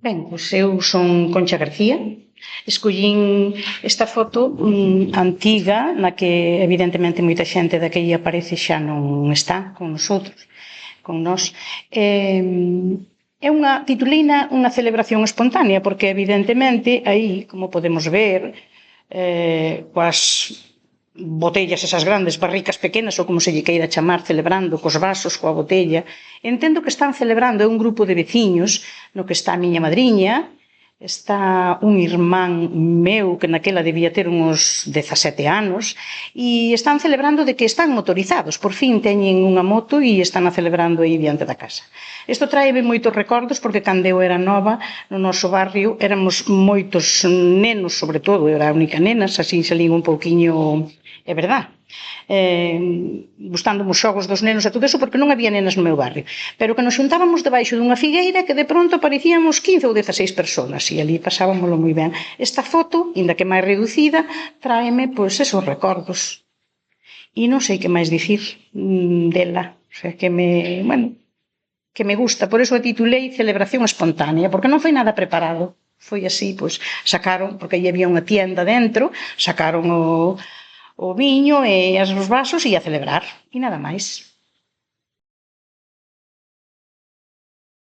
Ben, pois eu son Concha García. Escollín esta foto antiga na que evidentemente moita xente da que aí aparece xa non está con nosotros, con nós. É unha titulina, unha celebración espontánea, porque evidentemente aí, como podemos ver, coas botellas esas grandes, barricas pequenas ou como se lle queira chamar, celebrando cos vasos, coa botella. Entendo que están celebrando un grupo de veciños no que está a miña madriña, está un irmán meu que naquela debía ter uns 17 anos e están celebrando de que están motorizados, por fin teñen unha moto e están a celebrando aí diante da casa. Isto traeme moitos recordos porque cando eu era nova no noso barrio éramos moitos nenos, sobre todo, eu era a única nena, así salín un pouquiño, é verdad, gustándome os xogos dos nenos e todo eso porque non había nenas no meu barrio, pero que nos xuntábamos debaixo dunha figueira que de pronto aparecíamos 15 ou 16 personas e ali pasábamoslo moi ben. Esta foto, inda que máis reducida, tráeme pois esos recordos e non sei que máis dicir dela, o sea, que me gusta, por eso a titulei Celebración Espontánea, porque non foi nada preparado, foi así, pois sacaron, porque aí había unha tienda dentro, sacaron o viño e os vasos e a celebrar, e nada máis.